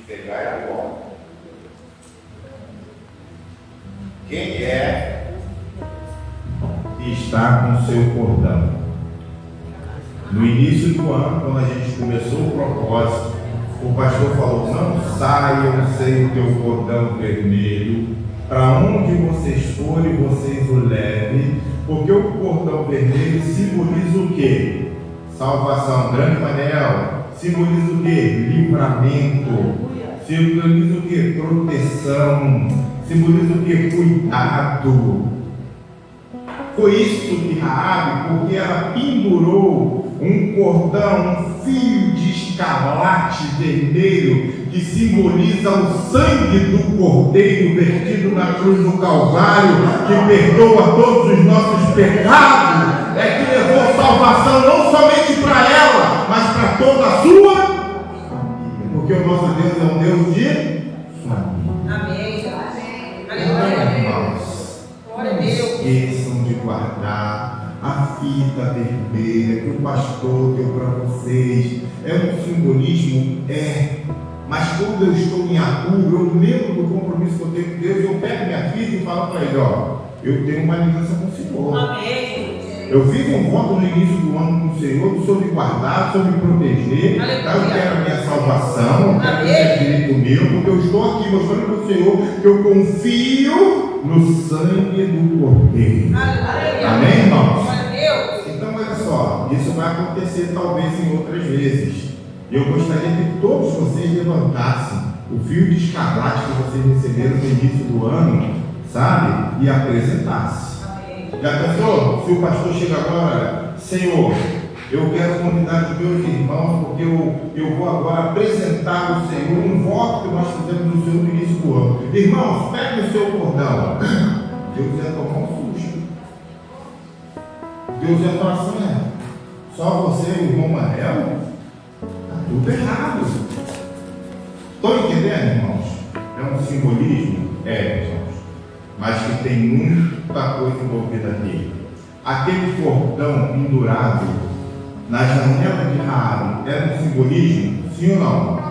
pegar é agora. Quem é que está com o seu cordão? No início do ano, quando a gente começou o propósito, o pastor falou: não saiam sem o teu cordão vermelho, para onde vocês forem, vocês o levem, porque o cordão vermelho simboliza o quê? Salvação. Grande Manel, simboliza o quê? Livramento. Simboliza o quê? Proteção. Simboliza o quê? Cuidado. Foi isso que Raabe, porque ela pendurou um cordão, um fio de escarlate vermelho, que simboliza o sangue do Cordeiro vertido na cruz do Calvário, que perdoa todos os nossos pecados, que levou salvação não somente para ela, mas para toda a sua família, porque o nosso Deus é um Deus de família. Amém. Irmãos, não esqueçam de guardar a fita vermelha que o pastor deu para vocês. É um simbolismo? Mas quando eu estou em apuro, eu lembro do compromisso que eu tenho com Deus, eu pego minha fita e falo para ele: ó, eu tenho uma aliança com o Senhor. Amém. Eu fiz um voto no início do ano com o Senhor, do Senhor me guardar, do Senhor me proteger. Eu quero a minha salvação, eu quero esse direito meu, porque eu estou aqui mostrando para o Senhor que eu confio no sangue do Cordeiro. Amém, irmãos? Então, olha só, isso vai acontecer talvez em outras vezes. Eu gostaria que todos vocês levantassem o fio de escarlate que vocês receberam no início do ano, sabe? E apresentassem. Já pensou? Se o pastor chega agora: Senhor, eu quero convidar os meus irmãos, porque eu vou agora apresentar ao Senhor um voto que nós fizemos no Senhor no início do ano. Irmãos, pegue o seu cordão. Deus ia tomar um susto. Deus ia falar assim: só você e o irmão Manel? Está tudo errado. Estão entendendo, irmãos? É um simbolismo? Irmãos. Mas que tem muita coisa envolvida aqui. Aquele cordão pendurado na janela de Raabe era um simbolismo? Sim ou não?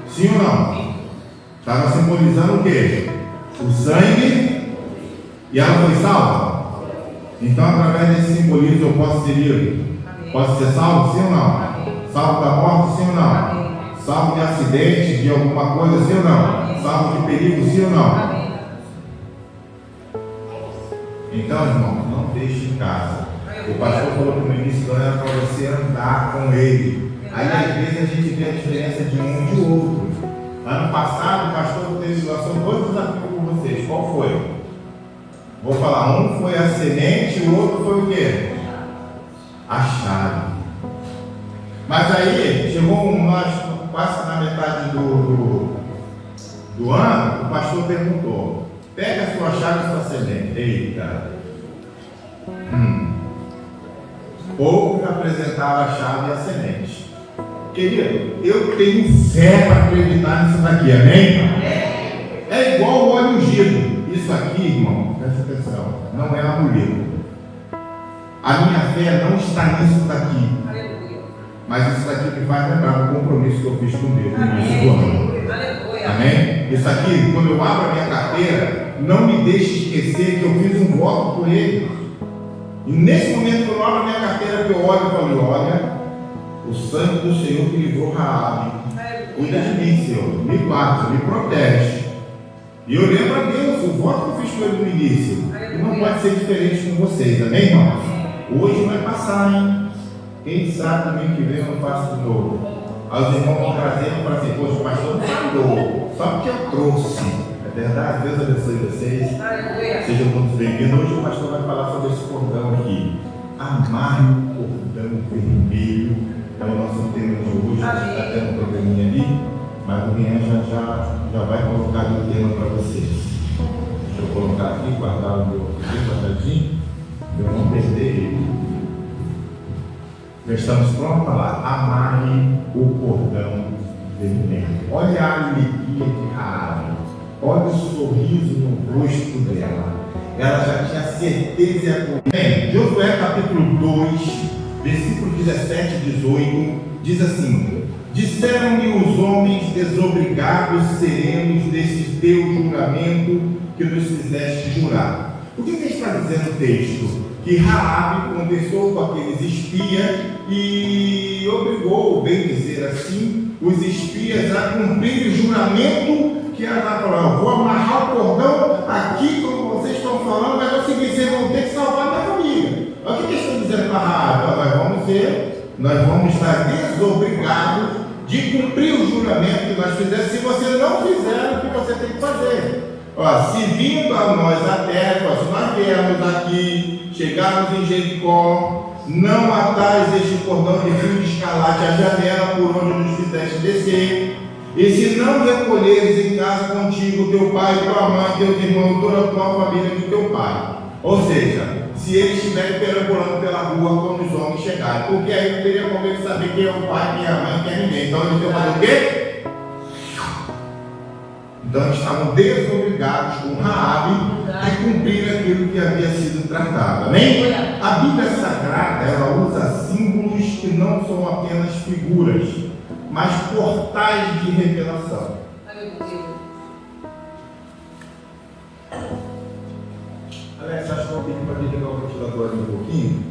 Sim ou não? Estava simbolizando o quê? O sangue. E ela foi salva? Então, através desse simbolismo, eu posso ser livre? Posso ser salvo? Sim ou não? Salvo da morte? Sim ou não? Salvo de acidente, de alguma coisa? Sim ou não? Salvo de perigo? Sim ou não? Então, irmão, não deixe em casa. O pastor falou que no início do ano era para você andar com ele. Aí, às vezes, a gente vê a diferença de um e de outro. Ano passado, o pastor lançou 2 desafios com vocês. Qual foi? Vou falar: um foi a semente e o outro foi o quê? A chave. Mas aí, chegou quase na metade do ano, o pastor perguntou: pega a sua chave e sua semente. Eita! Poucos apresentaram a chave e a semente. Querido, eu tenho fé para acreditar nisso daqui, amém? É igual o óleo ungido. Isso aqui, irmão, presta atenção, não é amuleto. A minha fé não está nisso daqui. Mas isso daqui que vai lembrar do compromisso que eu fiz com Deus no início do ano. Amém? Isso aqui, quando eu abro a minha carteira, não me deixe esquecer que eu fiz um voto por Ele. E nesse momento que eu abro a minha carteira, que eu olho e falo: olha, o sangue do Senhor que livrou Raabe. Cuida de mim, Senhor. Me guarda, me protege. E eu lembro a Deus o voto que eu fiz com Ele no início. E não pode ser diferente com vocês, amém, irmãos? Hoje vai passar, hein? Quem sabe domingo que vem eu não faço de novo. Aí os irmãos vão trazer e falar assim: poxa, o pastor não falou, só porque eu trouxe. É verdade? Deus abençoe vocês. Sejam todos bem-vindos. Hoje o pastor vai falar sobre esse cordão aqui. Amarre o cordão vermelho. É o nosso tema de hoje. A gente está tendo um probleminha ali, mas o Rian já vai colocar o tema para vocês. Deixa eu colocar aqui, guardar o meu guardadinho, para eu não perder ele. Já estamos prontos para lá. Amarre o cordão vermelho. Olha a alegria de Raabe. Olha o sorriso no rosto dela. Ela já tinha certeza e a convicção. Josué capítulo 2, versículo 17 e 18, diz assim: Disseram-lhe os homens: desobrigados seremos desse teu juramento que nos fizeste jurar. O que está dizendo o texto? Que Raabe conversou com aqueles espias e obrigou, bem dizer assim, os espias a cumprir o juramento que ela falou: vou amarrar o cordão aqui, como vocês estão falando, mas é o seguinte, vocês vão ter que salvar a minha família. Olha o que eles estão dizendo para Raabe: nós vamos estar desobrigados de cumprir o juramento que nós fizemos, se você não fizer o que você tem que fazer. Se vindo a nós a terra, se nós viermos aqui, chegarmos em Jericó, não atais este cordão de fio de escarlate à janela por onde nos fizeste descer, e se não recolheres em casa contigo teu pai, tua mãe, teus irmãos, toda a tua família do teu pai. Ou seja, se eles estiverem perambulando pela rua quando os homens chegarem, porque aí não teria como eles saber quem é o pai, quem é a mãe, quem é ninguém. Então eles iam fazer o quê? Então eles estavam desobrigados com Raabe de cumprir aquilo que havia sido tratado. Amém? A Bíblia Sagrada, ela usa símbolos que não são apenas figuras, mas portais de revelação. Alex, acho que eu pedi para ligar o ventilador um pouquinho.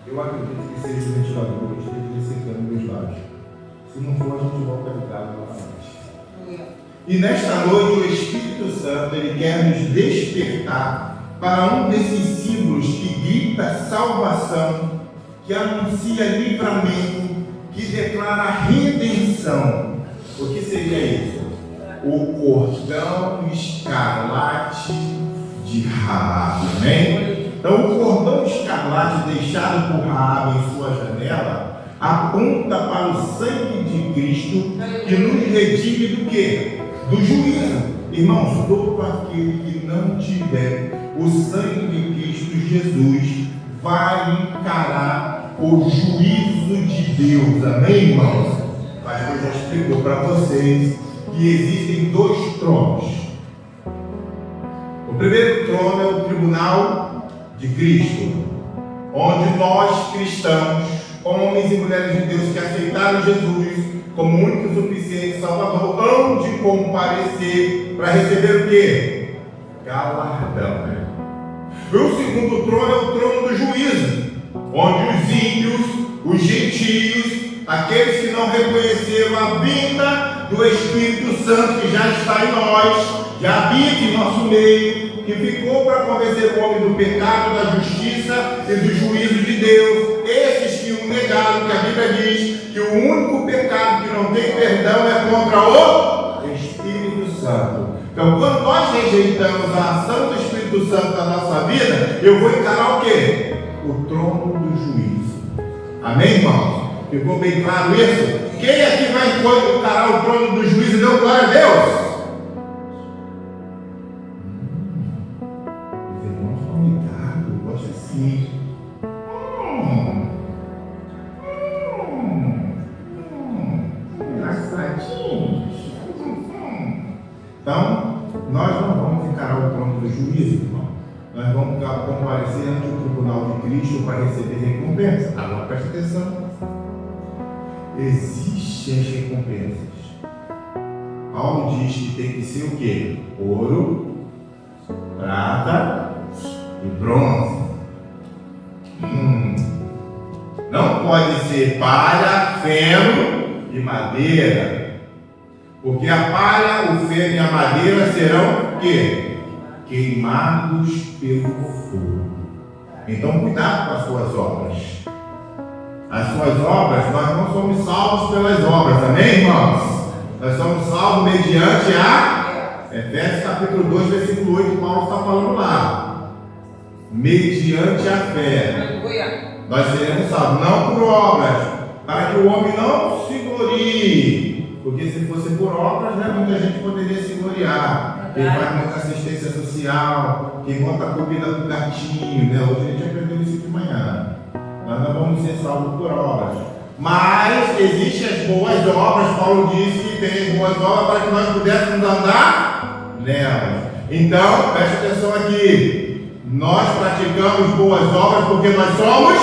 Eu acredito que seja o ventilador, eu esteja secando meus lábios. Se não for, a gente volta a ligar novamente. E nesta noite o Espírito Santo, ele quer nos despertar para um desses símbolos que grita salvação, que anuncia livramento, que declara redenção. O que seria isso? O cordão escarlate de Raabe. Amém? Então o cordão escarlate deixado por Raabe em sua janela aponta para o sangue de Cristo, que nos redime do quê? Do juízo. Irmãos, todo aquele que não tiver o sangue de Cristo Jesus vai encarar o juízo de Deus. Amém, irmãos? O pastor já explicou para vocês que existem dois tronos. O primeiro trono é o tribunal de Cristo, onde nós cristãos, homens e mulheres de Deus que aceitaram Jesus como único e suficiente Salvador, hão de comparecer para receber o quê? Galardão. E o segundo trono é o trono do juízo, onde os ímpios, os gentios, aqueles que não reconheceram a vinda do Espírito Santo que já está em nós, já habita em nosso meio, que ficou para convencer o homem do pecado, da justiça e do juízo de Deus, esses que o negaram, que a Bíblia diz que o único pecado que não tem perdão é contra o Espírito Santo. Então, quando nós rejeitamos a ação do Espírito Santo na nossa vida, eu vou encarar o quê? O trono do juízo. Amém, irmãos? Ficou bem claro isso? Quem aqui vai encarar o trono do juízo e deu glória a Deus? Os irmãos estão ligados, gosto assim. Engraçadinhos. Então, nós não vamos encarar o trono do juízo, irmão. Nós vamos comparecer ante o tribunal de Cristo para receber recompensa. Agora preste atenção. Existem as recompensas. Paulo diz que tem que ser o quê? Ouro, prata e bronze. Não pode ser palha, feno e madeira. Porque a palha, o feno e a madeira serão o quê? Queimados pelo fogo. Então cuidado com as suas obras. As suas obras, nós não somos salvos pelas obras, amém, irmãos? Nós somos salvos mediante a Efésios capítulo 2, versículo 8, Paulo está falando lá. Mediante a fé, nós seremos salvos, não por obras, para que o homem não se glorie. Porque se fosse por obras, né, muita gente poderia se gloriar. Quem faz muita assistência social, quem bota comida pro gatinho, né? Hoje a gente aprendeu isso de manhã. Nós não vamos ser salvos por obras. Mas existem as boas obras. Paulo disse que tem boas obras para que nós pudéssemos andar nelas. Então, preste atenção aqui. Nós praticamos boas obras porque nós somos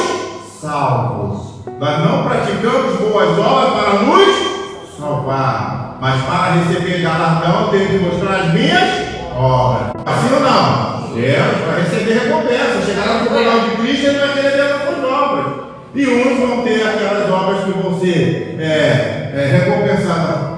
salvos. Nós não praticamos boas obras para nos salvar, mas para receber galardão eu tenho que mostrar as minhas obras. Assim ou não? Para receber recompensa. Chegar no tribunal de Cristo, ele vai querer ver as suas obras. E uns vão ter aquelas obras que vão ser recompensadas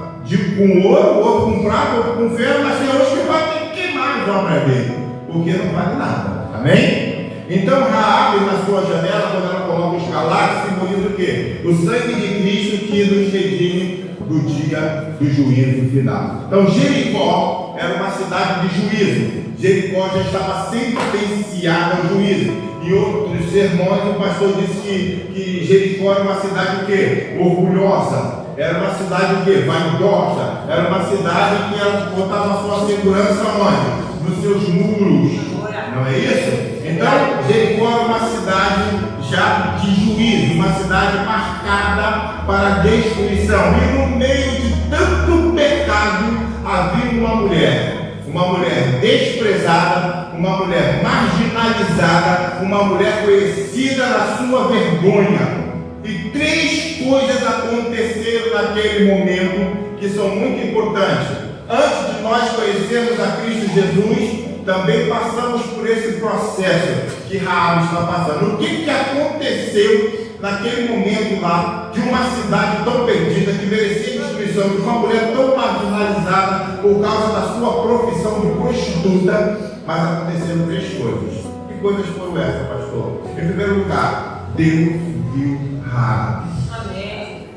com ouro, outro com prata, outro com ferro, mas tem outros que vai ter que queimar as obras dele, porque não vale nada. Amém? Então Raabe, na sua janela, quando ela coloca os calacos, simboliza o quê? O sangue de Cristo que nos redime do dia do juízo final. Então Jericó era uma cidade de juízo. Jericó já estava sentenciada ao juízo. Em outros sermões o pastor disse que Jericó era uma cidade o quê? Orgulhosa. Era uma cidade o quê? Vaidosa. Era uma cidade que ela botava a sua segurança onde? Nos seus muros. Não é isso? Então Jericó era uma cidade já de juízo, uma cidade marcada para destruição. E no meio de tanto pecado havia uma mulher desprezada, uma mulher marginalizada, uma mulher conhecida na sua vergonha. E três coisas aconteceram naquele momento que são muito importantes. Antes de nós conhecermos a Cristo Jesus, também passamos por esse processo que Raabe está passando. O que aconteceu naquele momento lá, de uma cidade tão perdida, que merecia destruição, de uma mulher tão marginalizada por causa da sua profissão de prostituta? Mas aconteceram três coisas. Que coisas foram essas, pastor? Em primeiro lugar, Deus viu Raabe. Amém.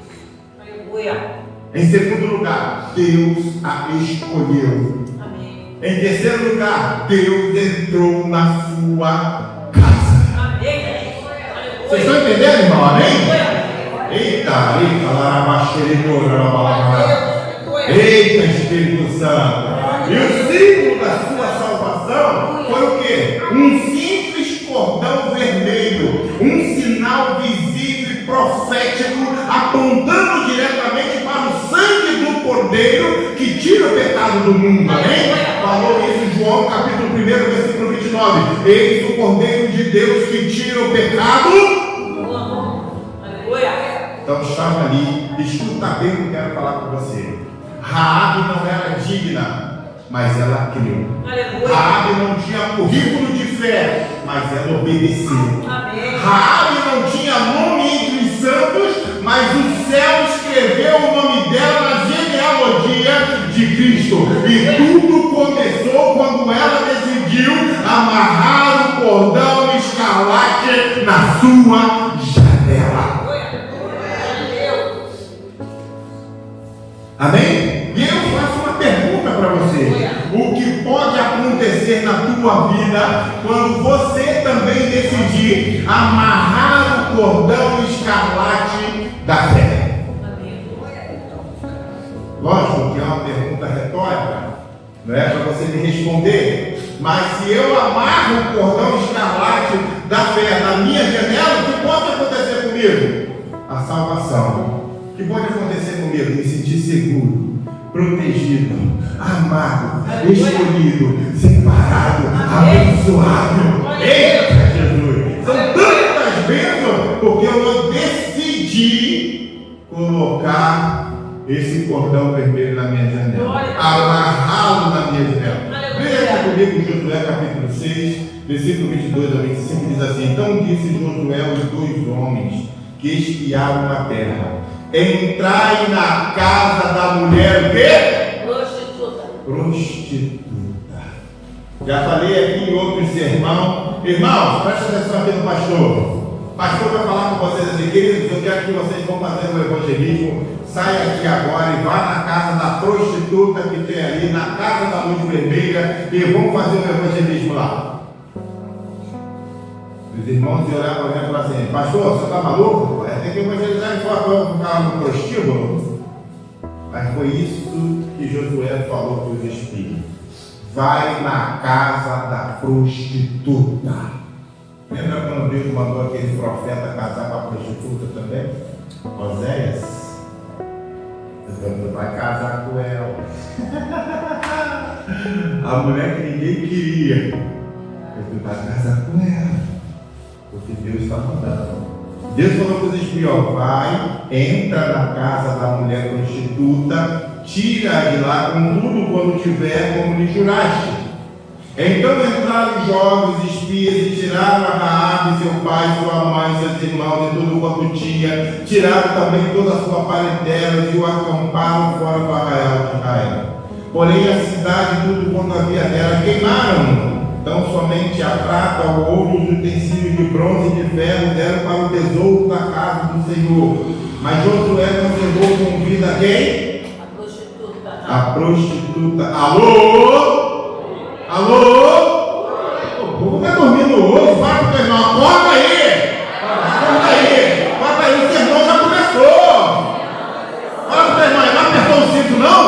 Aleluia. Em segundo lugar, Deus a escolheu. Amém. Em terceiro lugar, Deus entrou na sua casa. Amém. Vocês estão entendendo, irmão? Amém? Eita, eita, Espírito Santo. E o símbolo da sua salvação foi o quê? Um simples cordão vermelho, um sinal visível e profético, apontando diretamente para o sangue do Cordeiro que tira o pecado do mundo. Amém? Falou isso em João capítulo 1, versículo 29. Eis o Cordeiro de Deus que tira o pecado. Então estava ali. Escuta bem o que eu quero falar com você. Raabe não era digna, mas ela creu. Raabe não tinha currículo de fé, mas ela obedeceu. Raabe não tinha nome entre os santos, mas o céu escreveu o nome dela na genealogia de Cristo. E tudo começou quando ela decidiu amarrar o cordão escarlate na sua janela. Amém? E eu faço uma pergunta para você. O que pode acontecer na tua vida quando você também decidir amarrar o cordão escarlate da fé? Lógico que é uma pergunta retórica, não é para você me responder. Mas se eu amarro o cordão escarlate da fé na minha janela, o que pode acontecer comigo? A salvação. O que pode acontecer comigo? Me sentir seguro, protegido, amado, escolhido, separado, abençoado. Eita, Jesus! São tantas bênçãos porque eu não decidi colocar esse cordão vermelho na minha janela, amarrá-lo na minha janela. Veja comigo Josué capítulo 6, versículo 22 a 25, diz assim: Então disse Josué aos dois homens que espiaram a terra: entrai na casa da mulher o quê? Prostituta. Já falei aqui em outro sermão. Irmãos, presta atenção aqui no pastor. O pastor vai falar com vocês assim: queridos, eu quero que vocês vão fazer o evangelismo. Saia aqui agora e vá na casa da prostituta que tem ali, na casa da luz vermelha, e vamos fazer o evangelismo lá. Os irmãos olhavam para mim e falaram assim: pastor, você está maluco? Tem que evangelizar em fora para ficar no prostíbulo. Mas foi isso que Josué falou para os espias: vai na casa da prostituta. Lembra quando Deus mandou aquele profeta casar com a prostituta também? Oséias. Deus vai casar com ela. A mulher que ninguém queria. Deus vai casar com ela. Porque Deus está mandando. Deus falou para os espias: vai, entra na casa da mulher prostituta, tira de lá com tudo quando tiver, como lhe juraste. Então entraram os jovens espias e tiraram a Raabe, seu pai, sua mãe, seus irmãos e tudo quanto tinha. Tiraram também toda a sua parentela e o acamparam fora do arraial de Israel. Porém a cidade e tudo quanto havia nela queimaram. Então somente a prata, o ouro, os utensílios de bronze e de ferro deram para o tesouro da casa do Senhor. Mas Josué conservou com vida quem? A prostituta. A prostituta. Alô? Alô? O povo está dormindo hoje. Vai para o teu irmão. Acorda aí. Acorda aí. O sermão já começou. Fala para o teu irmão. Não apertou o cinto, não?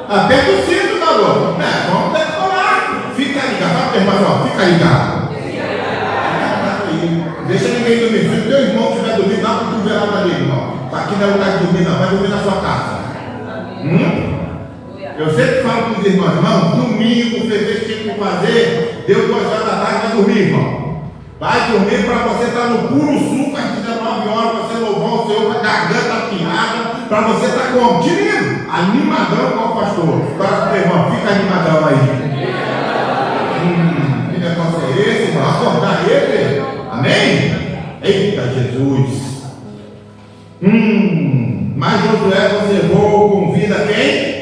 Aperta o cinto, garoto. Vamos decorar. Fica ligado. Fala para o teu irmão. Fica ligado. Deixa ninguém dormir. Se o teu irmão estiver dormindo, dá para tu ver lá ali, irmão. Aqui não é lugar de dormir, não. Vai dormir na sua casa. Eu sempre falo para os irmãos: irmão, domingo, você tem que fazer, deu 2 horas da tarde, vai dormir, irmão. Vai dormir para você estar no puro suco às 19 horas, para você louvar o Senhor com a garganta afiada, para você estar como? Tirando, animadão com o pastor. Fala para o irmão: fica animadão aí. Que negócio é esse, irmão? Acordar ele? Amém? Eita Jesus! Mas Josué conservou com vida quem?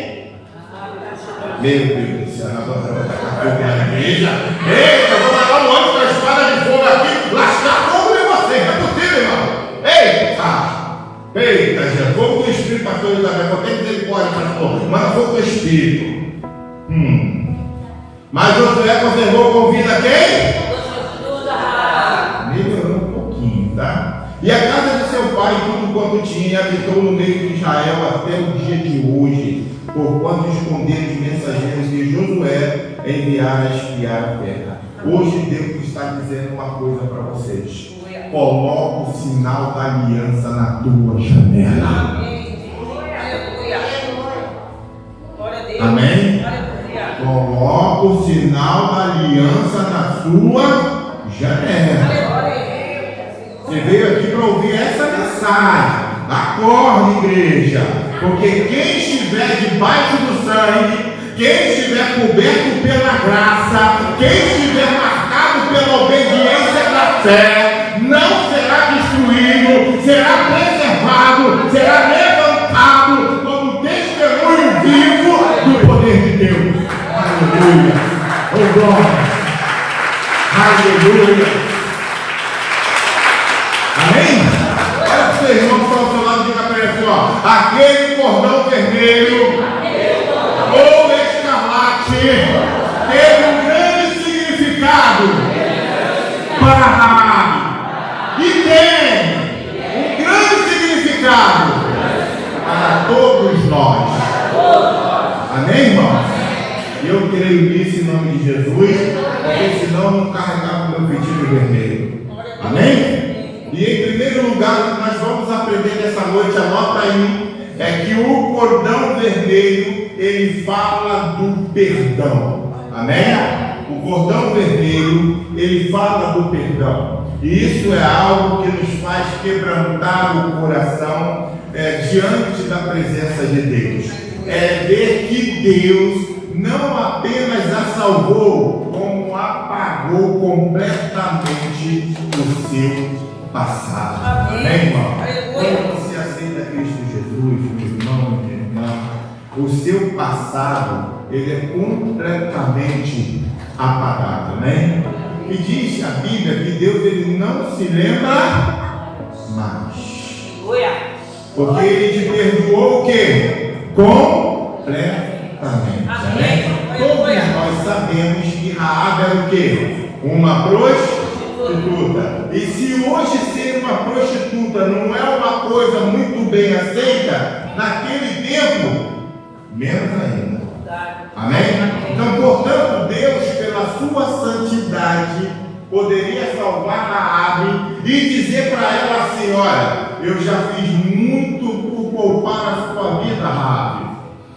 Meu Deus do céu, agora vai tacar fogo na igreja. Eita, eu vou mandar um anjo com a espada de fogo aqui, lascar fogo em você, não é possível, irmão. Eita, Jesus, fogo do Espírito, pastor Isabel, vou ter misericórdia, pastor, manda fogo do Espírito. Mas Josué conservou com vida quem? Melhorou um pouquinho, tá? E a casa de seu pai, tudo quanto tinha, habitou no meio de Israel até o dia de hoje, porquanto esconderam os mensageiros de Josué enviaram a espiar a terra. Hoje Deus está dizendo uma coisa para vocês: coloca o sinal da aliança na tua janela. Amém? Coloca o sinal da aliança na sua janela. Você veio aqui para ouvir essa mensagem. Acorde, igreja, porque quem estiver debaixo do sangue, quem estiver coberto pela graça, quem estiver marcado pela obediência da fé, não será destruído, será preservado, será levantado como testemunho vivo do poder de Deus. Aleluia! Oh glória! Aleluia! Amém? Olha para o seu irmão que está ao seu lado, diga para ele assim: ó, aquele cordão vermelho ou escarlate teve um grande significado para Raabe e tem um grande significado para todos nós. Amém, irmãos? Eu creio nisso em nome de Jesus, porque senão eu não carregava o meu pedido vermelho. Amém? E em primeiro lugar, o que nós vamos aprender nessa noite, anota aí, é que o cordão vermelho, ele fala do perdão. Amém? O cordão vermelho, ele fala do perdão. E isso é algo que nos faz quebrantar o coração diante da presença de Deus. É ver que Deus não apenas a salvou, como apagou completamente o seu passado. Amém, irmão? Quando você aceita Cristo Jesus, meu irmão, minha irmã, o seu passado, ele é completamente apagado. Amém? E diz a Bíblia que Deus, ele não se lembra mais. Porque ele te perdoou o quê? Completamente. Amém? Todos nós sabemos que Raabe era o quê? Uma prostituta. E se hoje ser uma prostituta não é uma coisa muito bem aceita, naquele tempo, menos ainda. Amém? Então, portanto, Deus, pela sua santidade, poderia salvar Raabe e dizer para ela assim: olha, eu já fiz muito por poupar a sua vida, Raabe,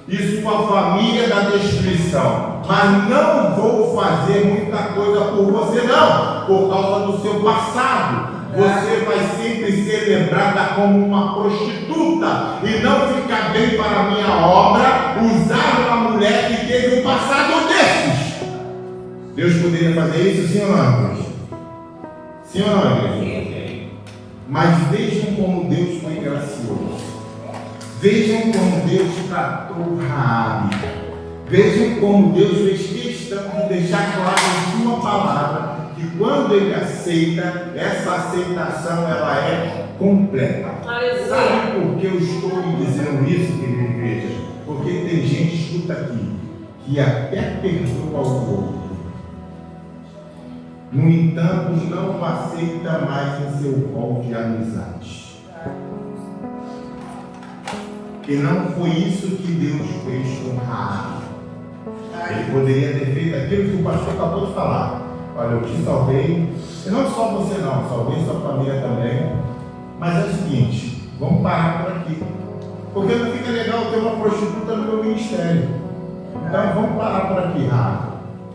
e sua família da destruição, mas não vou fazer muita coisa por você não, por causa do seu passado, você vai sempre ser lembrada como uma prostituta e não ficar bem para a minha obra usar uma mulher que teve um passado desses. Deus poderia fazer isso, sim ou não, igreja? Sim ou não, igreja? Mas vejam como Deus foi gracioso. Vejam como Deus tratou Raabe. Vejam como Deus fez questão de deixar claro em sua palavra que quando Ele aceita, essa aceitação ela é completa. Sabe por que eu estou lhe dizendo isso, querida igreja? Porque tem gente, escuta aqui, que até perdoa o outro. No entanto, não aceita mais em seu rol de amizade. E não foi isso que Deus fez com Raabe. Ele poderia ter feito aquilo que o pastor acabou de falar. Olha, eu te salvei, e não só você não, salvei sua família também. Mas é o seguinte, vamos parar por aqui. Porque não fica legal ter uma prostituta no meu ministério. Então vamos parar por aqui, Raabe.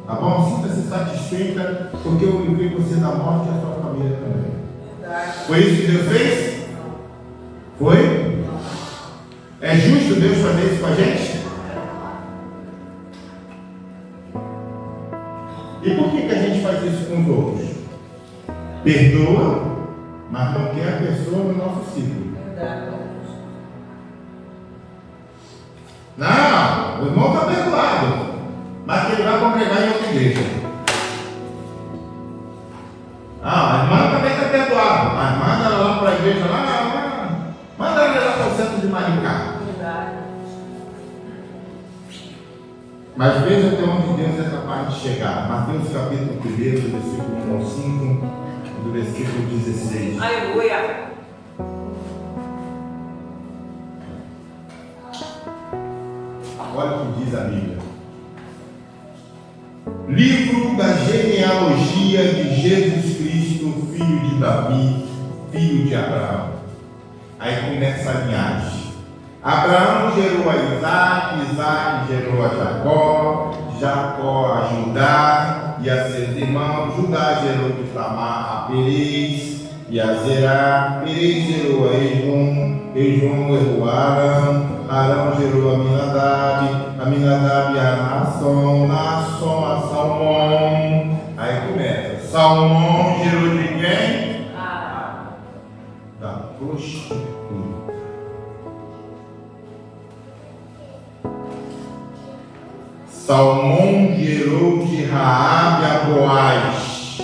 Tá bom? Sinta-se satisfeita, porque eu livrei você da morte e a sua família também. Foi isso que Deus fez? Foi? É justo Deus fazer isso com a gente? E por que a gente faz isso com os outros? Perdoa, mas não quer a pessoa no nosso ciclo. Não, o irmão está perdoado, mas que ele vai congregar em outra igreja. A irmã também está perdoada, mas manda ela lá para a igreja, manda ela lá para o centro de Maricá. Mas veja até onde Deus é capaz de chegar. Mateus capítulo 1, do versículo 1 ao 5, do versículo 16. Aleluia! Olha o que diz a Bíblia. Livro da genealogia de Jesus Cristo, filho de Davi, filho de Abraão. Aí começa a linhagem. Abraão gerou a Isaac, Isaac gerou a Jacó, Jacó a Judá e a seus irmãos, Judá gerou de Tamar a Perez e a Zerá, Perez gerou a Esrom, Esrom gerou a Arão, Arão gerou a Aminadab a Naasson, Naasson a Salmão. Aí começa, Salmão gerou de quem? Da prostituta. Salmão gerou de Raabe a Boaz.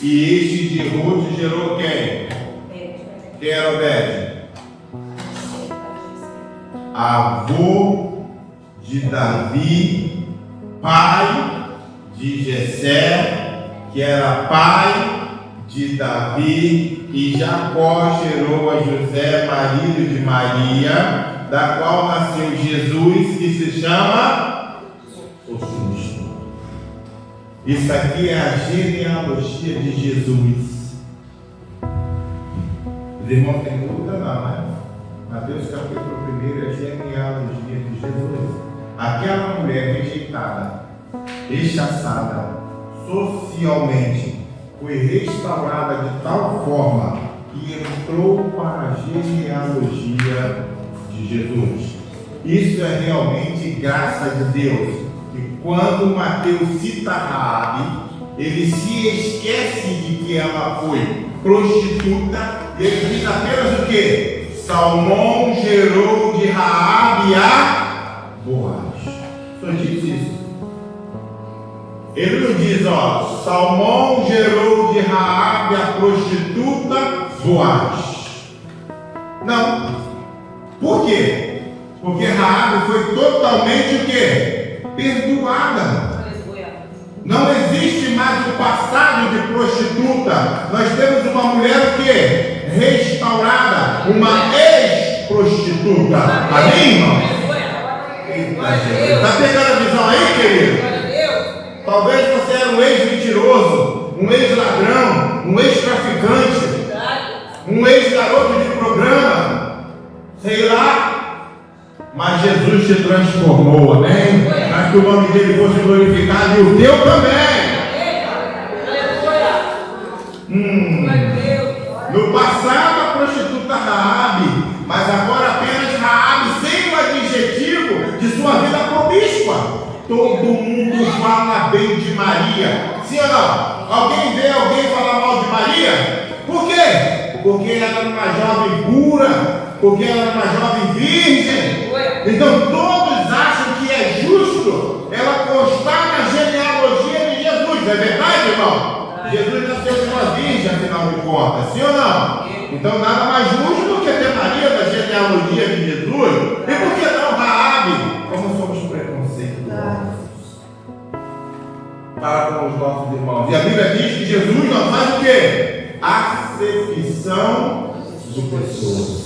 E este de Ruth gerou quem? Quem era Obed? Avô de Davi, pai de Jessé, que era pai de Davi, e Jacó gerou a José, marido de Maria, da qual nasceu Jesus, que se chama o Cristo. Isso aqui é a genealogia de Jesus. Os irmãos têm dúvida? Não, né? Mateus capítulo 1 é a genealogia de Jesus. Aquela mulher rejeitada, rechaçada, socialmente, foi restaurada de tal forma que entrou para a genealogia de Jesus. Isso é realmente graça de Deus. E quando Mateus cita Raabe, ele se esquece de que ela foi prostituta e ele diz apenas o quê? Salmão gerou de Raabe a Boaz. Só diz isso. Ele não diz, Salmão gerou de Raabe a prostituta Boaz. Não. Por quê? Porque Raabe foi totalmente o quê? Perdoada. Não existe mais o passado de prostituta. Nós temos uma mulher o quê? Restaurada. Uma ex-prostituta. Amém, irmão? Está pegando a visão aí, querido? Talvez você era um ex-mentiroso, um ex-ladrão, um ex-traficante, um ex-garoto de programa, sei lá, mas Jesus te transformou, amém? Para que o nome dele fosse glorificado e o teu também. No passado a prostituta Raabe, mas agora apenas Raabe sem o adjetivo de sua vida promíscua. Todo mundo fala bem de Maria. Sim ou não? Alguém vê alguém falar mal de Maria? Por quê? Porque ela era uma jovem pura, porque ela era uma jovem virgem. Então todos acham que é justo ela constar na genealogia de Jesus. É verdade, irmão? Jesus nasceu de uma virgem, afinal de contas. Sim ou não? Então nada mais justo do que ter Maria na genealogia de Jesus. E por que não Raabe? Como somos preconceituosos para com os nossos irmãos. E a Bíblia diz que Jesus não faz o quê? Acepção de pessoas.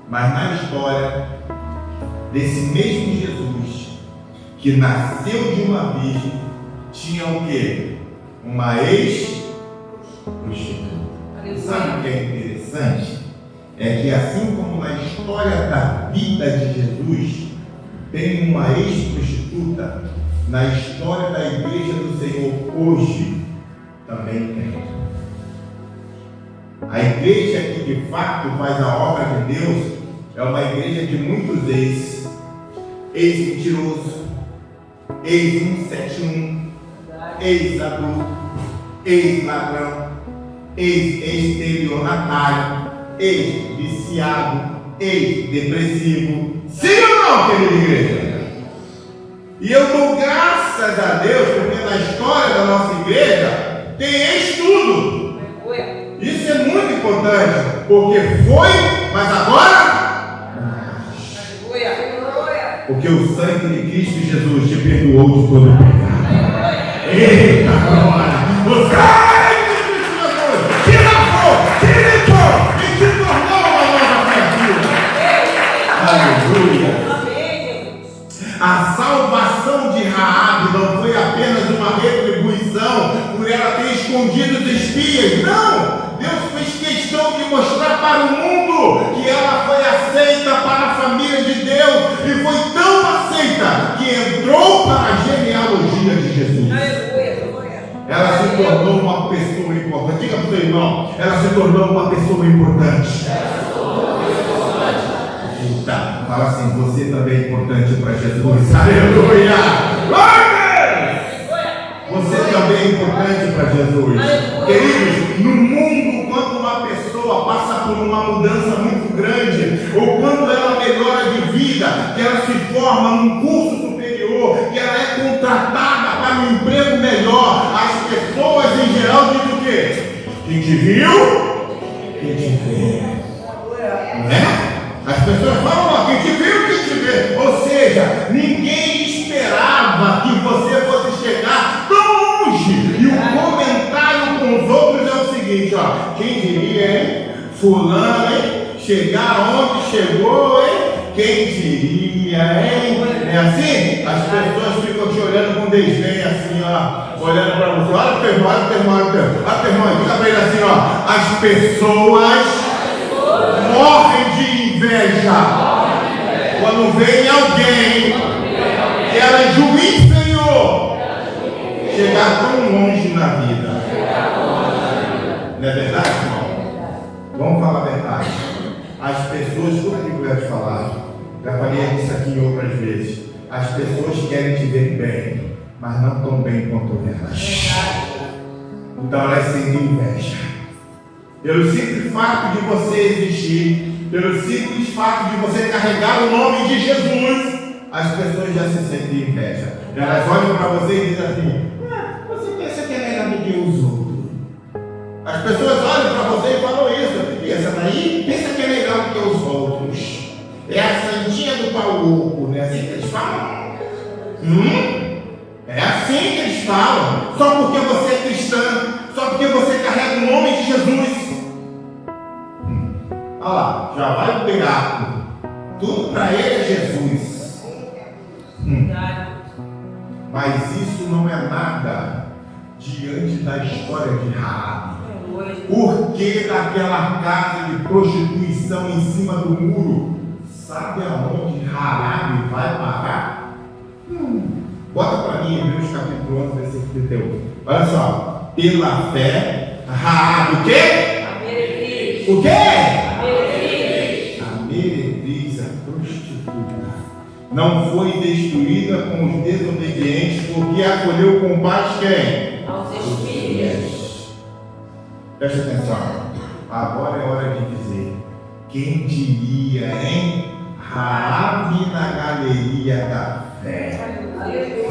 Mas na história desse mesmo Jesus que nasceu de uma virgem, tinha o quê? Uma ex-prostituta. Sabe o que é interessante? É que assim como na história da vida de Jesus tem uma ex-prostituta, na história da igreja do Senhor hoje também tem. A igreja que de fato faz a obra de Deus é uma igreja de muitos ex-mentiroso, ex-171, ex-adulto, ex-ladrão, ex-estelionatário, ex-viciado, ex-depressivo. Sim ou não, querida igreja? E eu dou graças a Deus porque na história da nossa igreja tem ex-tudo. Isso é muito importante, porque foi, mas agora porque o sangue de Cristo Jesus te perdoou de todo o pecado. Eita glória! O sangue de Cristo Jesus te lavou, te limpou e te tornou uma nova criatura. Aleluia! A salvação de Raabe não foi apenas uma retribuição por ela ter escondido os espias. Não! Deus fez questão de mostrar para o mundo que ela foi aceita para a família de Deus e foi tão aceita que entrou para a genealogia de Jesus. Ela se tornou uma pessoa importante. Diga para o seu irmão, ela se tornou uma pessoa importante. Eita, fala assim, você também é importante para Jesus. Aleluia! Você também é importante para Jesus. Queridos, no mundo, quando uma pessoa passa por uma mudança muito grande, ou quando ela melhora de vida, que ela se forma num curso superior, que ela é contratada para um emprego melhor, as pessoas em geral dizem o quê? Quem te viu, quem te vê. Não é? As pessoas falam, ó, quem te viu, quem te vê. Ou seja, ninguém esperava que você fosse chegar tão longe. E o comentário com os outros é o seguinte, ó, quem diria, hein? Fulano, hein? Chegar onde chegou, hein? Quem diria, hein? É assim? As pessoas ficam te olhando com desdém assim, ó, olhando para você. Olha o teu irmão, olha o teu irmão, olha o teu irmão. Olha o teu irmão, diga para ele assim, ó, as pessoas morrem de inveja quando vem alguém que era juiz, Senhor, chegar tão longe na vida. Não é verdade, irmão? Vamos falar a verdade. As pessoas, tudo que eu ia te falar, já falei isso aqui outras vezes. As pessoas querem te ver bem, mas não tão bem quanto elas. Então elas sentem inveja. Pelo simples fato de você existir, pelo simples fato de você carregar o nome de Jesus, as pessoas já se sentem inveja. Elas olham para você e dizem assim, você pensa que é melhor do que os outros. As pessoas olham para você e falam isso. E essa daí pensa que é melhor do que os outros. É a santinha do pau louco, não é assim que eles falam? É assim que eles falam. Só porque você é cristã, só porque você carrega o nome de Jesus. Olha lá, já vai o Pilato. Tudo para ele é Jesus. Mas isso não é nada diante da história de Raabe. Por que daquela casa de prostituição em cima do muro? Sabe aonde Raabe vai parar? Bota para mim, Hebreus capítulo 11, versículo 31. Olha só. pela fé, Raabe, o quê? O quê? A meretriz, a prostituta, não foi destruída com os desobedientes, porque acolheu com paz quem? Aos espíritos. Preste atenção. Agora é hora de dizer. Quem diria, hein? Raabe na galeria da fé.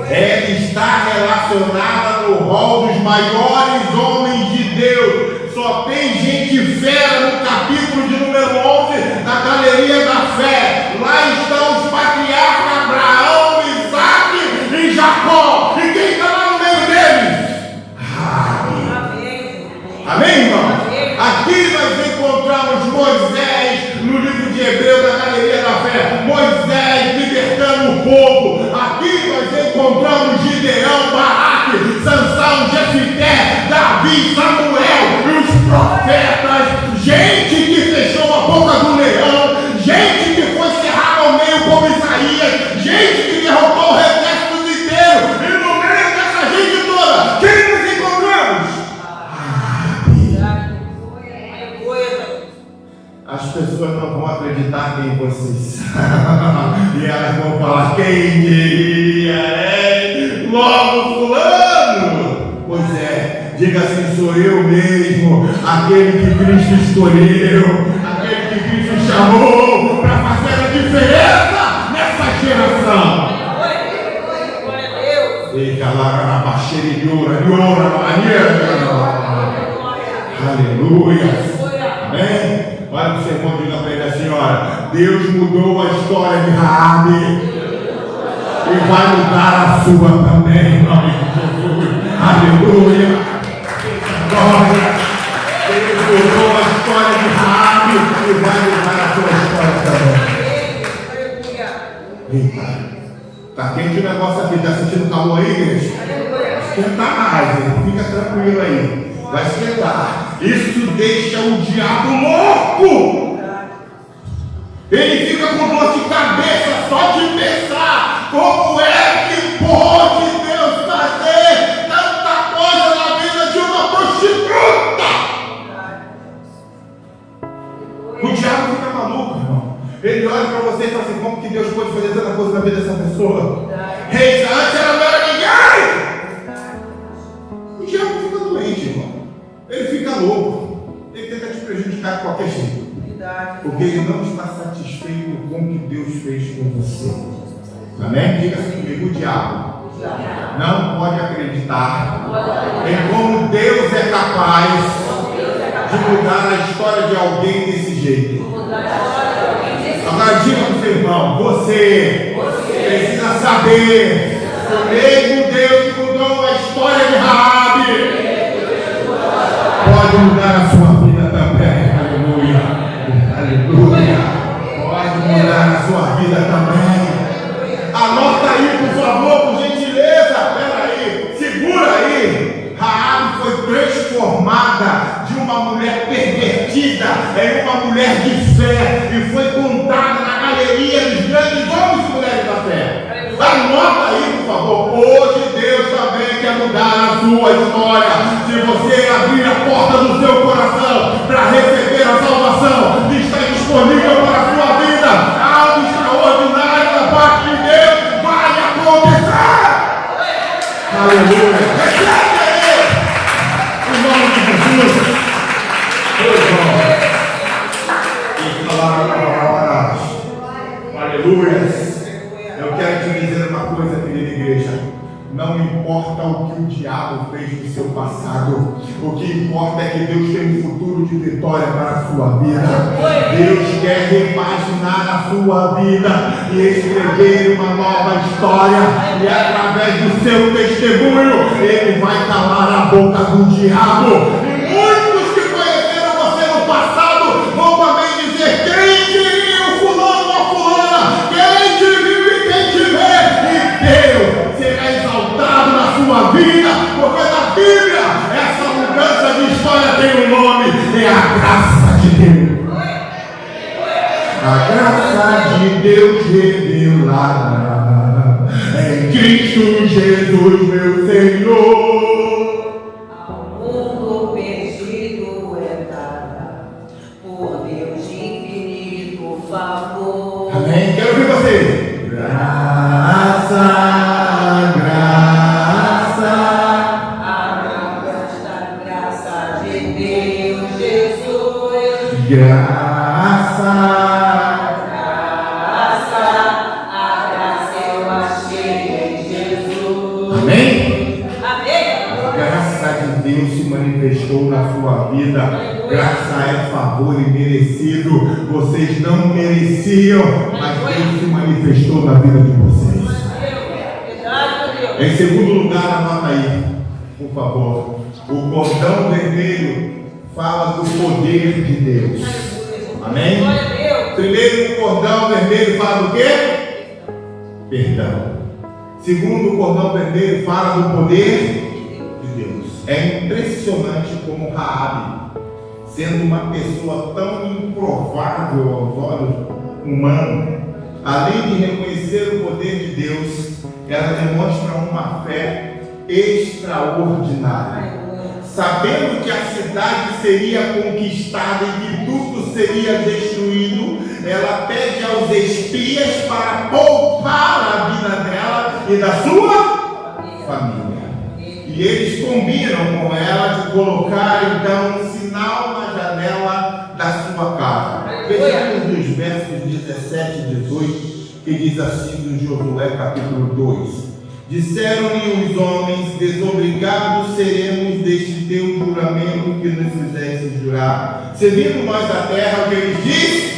Ela está relacionada no rol dos maiores homens de Deus. Só tem gente fera no capítulo de número 11 da galeria da fé. Lá estão os patriarcas Abraão, Isaac e Jacó. E quem está lá no meio deles? Raabe. Amém, irmão? Aqui nós encontramos Moisés no livro de Hebreus da galeria da fé. Moisés libertando o povo. Aqui nós encontramos Gideão, Baraque, Sansão, Jefité, Davi, Samuel e os profetas. Gente que fechou a boca do leão. Gente que foi cerrada ao meio como Isaías. Gente que derrotou o exército inteiro. E no meio dessa gente toda, quem nos encontramos? As pessoas não vão acreditar quem vocês são. E elas vão falar, quem diria, hein? Logo fulano. Pois é, diga assim, sou eu mesmo, aquele que Cristo escolheu, aquele que Cristo chamou para fazer a diferença nessa geração. Fica lá na baixeira de ouro, aleluia. Amém? Olha o sermão de para ele assim, olha, Deus mudou a história de Raabe e vai mudar a sua também, em nome de Jesus. Aleluia. Glória. Deus mudou a história de Raabe e vai mudar a sua história também. Eita. Tá quente o negócio aqui, tá sentindo calor aí, igreja? Esquentar mais, hein? Fica tranquilo aí. Vai esquentar. Isso deixa o diabo louco. Ele fica com dor de cabeça só de pensar como é que pode Deus fazer tanta coisa na vida de uma prostituta. O diabo fica maluco, irmão. Ele olha para você e fala assim, como que Deus pode fazer tanta coisa na vida dessa pessoa? Antes ela não era ninguém. O diabo fica doente, irmão. Ele fica louco. Ele tenta te prejudicar de qualquer jeito. Porque ele não está satisfeito com o que Deus fez com você. Amém? Diga assim comigo, o diabo não pode acreditar em como Deus é capaz de mudar a história de alguém desse jeito. Agora diga para o seu irmão, você precisa saber que o mesmo Deus que mudou a história de Raabe pode mudar a sua vida também. Aleluia. Aleluia. Pode mudar a sua vida também. Anota aí, por favor, por gentileza. Espera aí. Segura aí. Raabe foi transformada de uma mulher pervertida em uma mulher de fé e foi contada na galeria dos grandes homens e mulheres da fé. Anota aí, por favor. Hoje Deus também quer mudar a sua história. Se você abrir a porta do seu coração para receber a salvação, está disponível para a sua vida. Algo extraordinário da parte de Deus vai acontecer. Aleluia. Recebe aí. Em nome de Jesus. Aleluia. Eu quero te dizer uma coisa, querida igreja. Não importa o que o diabo fez no seu passado. O que importa é que Deus tem um futuro de vitória para a sua vida. Deus quer reimaginar a sua vida e escrever uma nova história. E através do seu testemunho, Ele vai calar a boca do diabo. E muitos que conheceram você no passado vão também dizer: quem diria o fulano ou a fulana? Quem te viu e quem te vê? E Deus será exaltado na sua vida, porque na Bíblia essa mudança de história tem um nome: é a graça de Deus. A graça de Deus revelada em Cristo Jesus, meu Senhor. favor. Amém? Quero ouvir você. Graça, graça. A graça de Deus, Jesus. Graça, A graça eu achei em Jesus. amém? Amém. A graça de Deus se manifestou na sua vida. Graça é favor imerecido. Vocês não mereciam, mas Deus se manifestou na vida de vocês. Em segundo lugar, anota aí, por favor. O cordão vermelho fala do poder de Deus. Amém? Primeiro, o cordão vermelho fala do quê? Perdão. Segundo, o cordão vermelho fala do poder de Deus. É impressionante como Raabe, sendo uma pessoa tão improvável aos olhos humanos, além de reconhecer o poder de Deus, ela demonstra uma fé extraordinária. Sabendo que a cidade seria conquistada e que tudo seria destruído, ela pede aos espias para poupar a vida dela e da sua família. E eles combinam com ela de colocar então um sinal na janela da sua casa. Vejamos os versos 17 e 18, que diz assim do Josué capítulo 2. Disseram-lhe os homens: desobrigados seremos deste teu juramento que nos fizeste jurar. Servindo nós a terra, o que ele diz?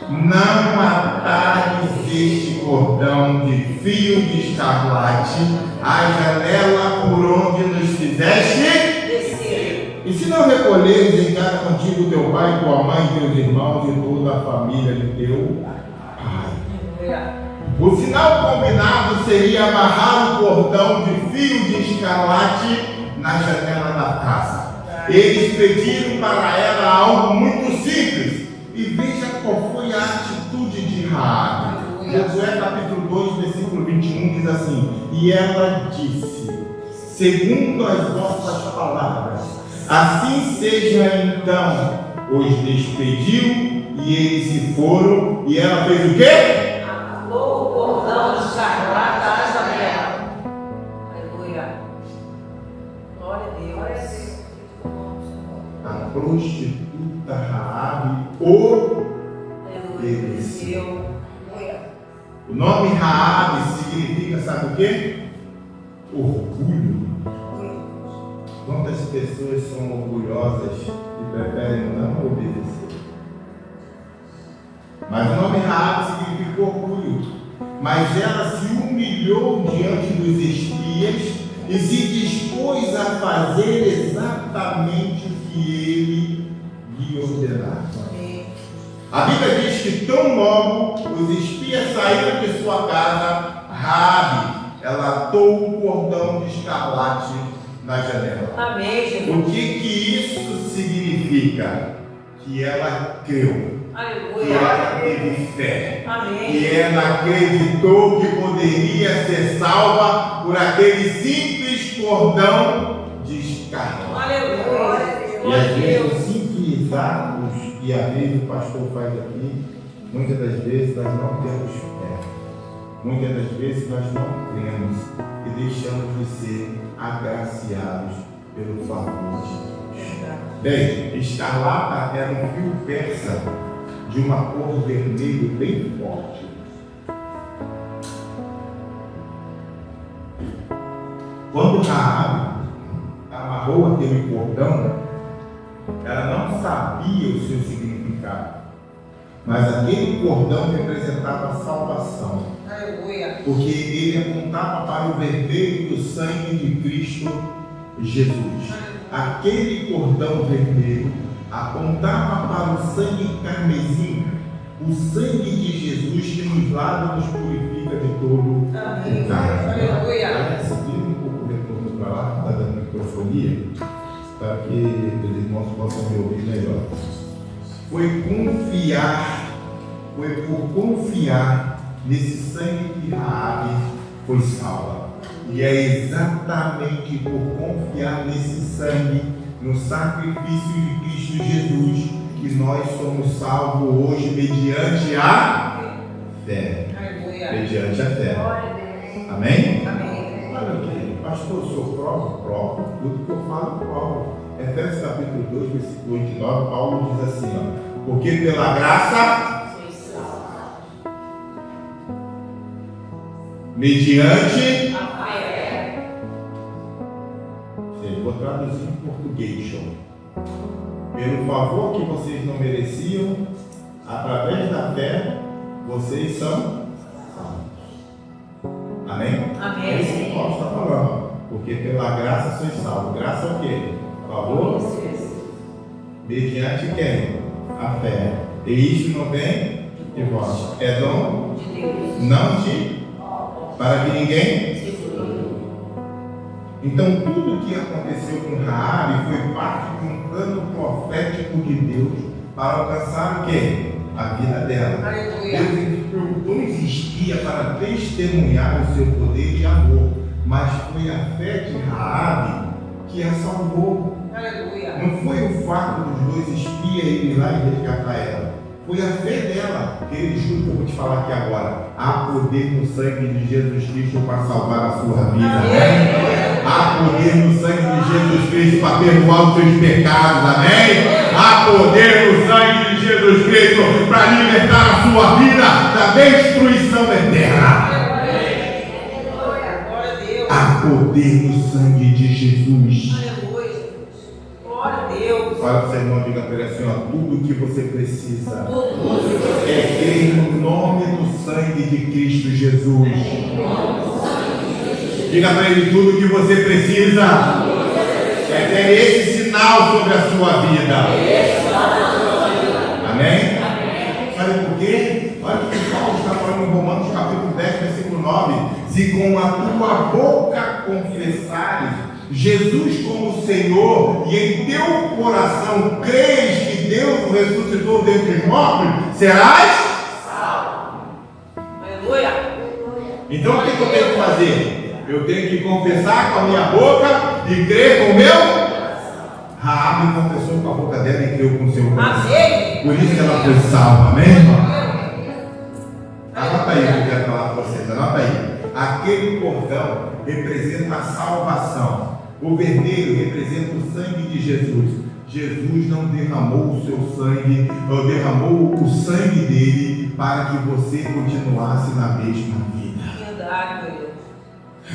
Não atares este cordão de fio de escarlate, a janela por onde nos fizeste descer. E se não recolheres em casa contigo teu pai, tua mãe, teus irmãos e toda a família de teu pai. O sinal combinado seria amarrar o cordão de fio de escarlate na janela da casa. Eles pediram para ela algo muito simples. E veja qual foi a atitude de Raabe. Josué capítulo 2, versículo 21 diz assim: e ela disse: segundo as vossas palavras, assim seja então. Os despediu e eles se foram. E ela fez o quê? O cordão de escarlate à janela. Aleluia. Glória a Deus. A prostituta Raabe obedeceu. O nome Raabe significa, sabe o quê? Orgulho. Quantas pessoas são orgulhosas e preferem não obedecer? Mas o nome Raabe significa orgulho. Mas ela se humilhou diante dos espias e se dispôs a fazer exatamente o que ele lhe ordenava. A Bíblia diz que tão logo os espias saíram de sua casa, Raabe, ela atou um cordão de escarlate na janela. Amém, Jesus. O que isso significa? Que ela creu. Aleluia. Que ela teve fé. Amém. Que ela acreditou que poderia ser salva por aquele simples cordão de escarlate. Aleluia. E às vezes os simplizados, e às vezes o pastor faz aqui, muitas das vezes nós não temos fé. Muitas das vezes nós não cremos e deixamos de ser agraciados pelo favor de Deus. Bem, escarlata era um fio persa de uma cor vermelho bem forte. Quando Raabe amarrou aquele cordão, ela não sabia o seu significado, mas aquele cordão representava a salvação. Aleluia. Porque ele apontava para o vermelho do sangue de Cristo Jesus. Aquele cordão vermelho apontava para o sangue carmesim, o sangue de Jesus que nos lava e nos purifica de todo pecado. Aleluia. Subir um pouco o retorno para lá, está dando microfonia, para que os irmãos possam me ouvir melhor. Foi por confiar nesse sangue que Raabe foi salva. E é exatamente por confiar nesse sangue, no sacrifício de Cristo Jesus, que nós somos salvos hoje mediante a fé. Aleluia. Mediante a fé. Amém? Amém. Olha aqui, pastor, eu sou prova, tudo que eu falo prova. Efésios capítulo 2, versículo 8 e 9, Paulo diz assim, ó, porque pela graça, mediante A fé. Vou traduzir em português, show. Pelo favor que vocês não mereciam, através da fé, vocês são salvos. Amém? Amém. É isso que Paulo está falando. Porque pela graça sois salvos. Graça é o quê? Favor? Mediante quem? A fé. E isso não vem de vós. É dom? De Deus. Não de? Para que ninguém? Então tudo que aconteceu com Raabe foi parte de um plano profético de Deus para alcançar o quê? A vida dela. Aleluia. Deus não existia para testemunhar o seu poder e amor, mas foi a fé de Raabe que a salvou. Aleluia. Não foi o fato dos dois espias irem lá e resgatar ela. Foi a fé dela. Querido, escuta o que eu vou te falar aqui agora. Há poder no sangue de Jesus Cristo para salvar a sua vida. Amém? Há poder no sangue de Jesus Cristo para perdoar os seus pecados. Amém? Há poder no sangue de Jesus Cristo para libertar a sua vida da destruição eterna. Glória a Deus. Há poder no sangue de Jesus. Aleluia. Glória a Deus. Fala para o seu irmão, diga para ele assim, ó, tudo que você precisa é crer no nome do sangue de Cristo Jesus. Diga para ele, tudo que você precisa é ter esse sinal sobre a sua vida. Amém? Sabe por quê? Olha o que Paulo está falando em Romanos capítulo 10, versículo 9. Se com a tua boca confessares Jesus como Senhor e em teu coração creres que Deus o ressuscitou dentre os mortos, serás salvo. Aleluia. Então o que eu tenho que fazer? Eu tenho que confessar com a minha boca e crer com o meu. Raabe confessou com a boca dela e creu com o seu coração. Amém. Por isso que ela foi salva, amém, irmão? Anota aí o que eu quero falar para vocês, anota aí. Aquele cordão representa a salvação. O vermelho representa o sangue de Jesus. Jesus não derramou o seu sangue, ou derramou o sangue dele para que você continuasse na mesma vida. Verdade, meu Deus.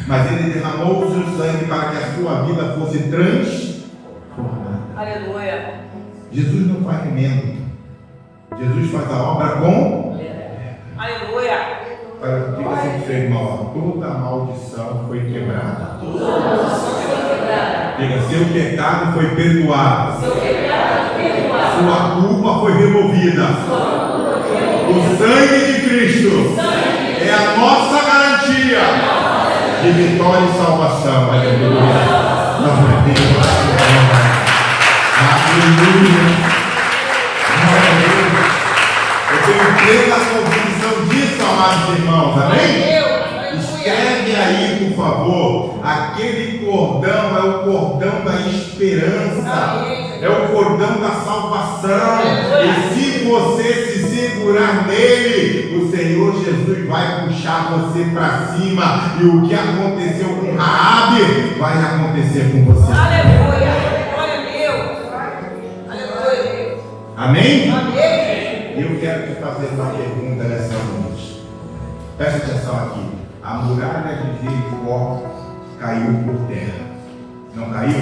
Mas ele derramou o seu sangue para que a sua vida fosse transformada. Aleluia. Jesus não faz remendo. Jesus faz a obra com. Aleluia. Diga assim para o seu irmão, toda maldição foi quebrada. Diga, seu pecado foi perdoado. Sua culpa foi removida. O sangue de Cristo é a nossa garantia de vitória e salvação. Aleluia. Eu tenho plena convicção disso, amados irmãos. Amém? Escreve aí, por favor. Aquele cordão é o cordão da esperança. É o cordão da salvação. E se você se segurar nele, o Senhor Jesus vai puxar você para cima. E o que aconteceu com Raabe vai acontecer com você. Aleluia. Glória a Deus. Aleluia. Amém? Amém. Eu quero te fazer uma pergunta nessa noite. Preste atenção aqui. A muralha de Jericó caiu por terra. Não caiu?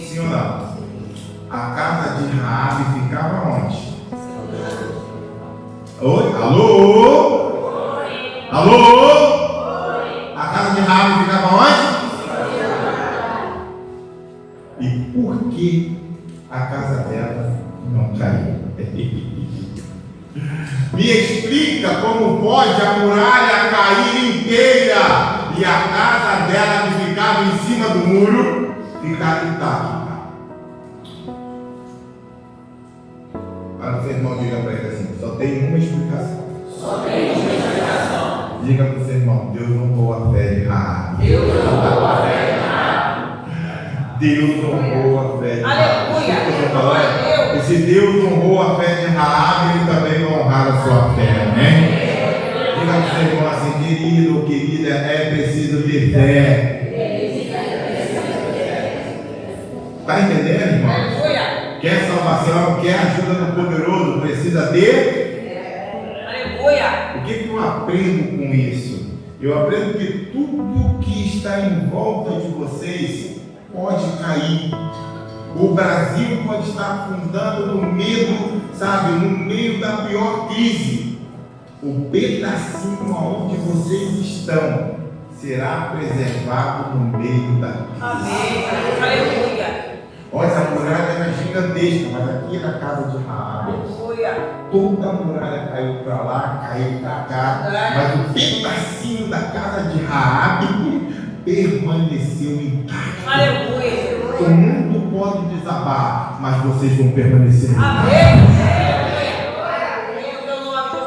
Sim ou não? A casa de Raabe ficava onde? Oi? Alô? Alô? A casa de Raabe ficava onde? E por que a casa dela não caiu? Me explica como pode a muralha cair inteira e a casa dela que ficava em cima do muro ficar intacta. Para o seu irmão, diga para ele assim: só tem uma explicação. Diga para o seu irmão: Deus não pôs a fé de Raabe. Deus honrou a fé de Raabe. Aleluia. Glória a Deus. E se Deus honrou a fé de Raabe, Ele também vai honrar a sua fé, amém? Diga ao seu irmão assim, querido ou querida, é preciso ter fé. Está entendendo, irmão? Quer salvação, quer ajuda do poderoso, precisa ter. Aleluia. O que eu aprendo com isso? Eu aprendo que tudo que está em volta de vocês pode cair. O Brasil pode estar afundando no medo, sabe, no meio da pior crise. O pedacinho onde vocês estão será preservado no meio da crise. Amém. Aleluia. Olha, a muralha era gigantesca, mas aqui na casa de Raabe, toda a muralha caiu para lá, caiu para cá, mas o pedacinho da casa de Raabe permaneceu intacto. Aleluia. O mundo pode desabar, mas vocês vão permanecer intactos. Amém.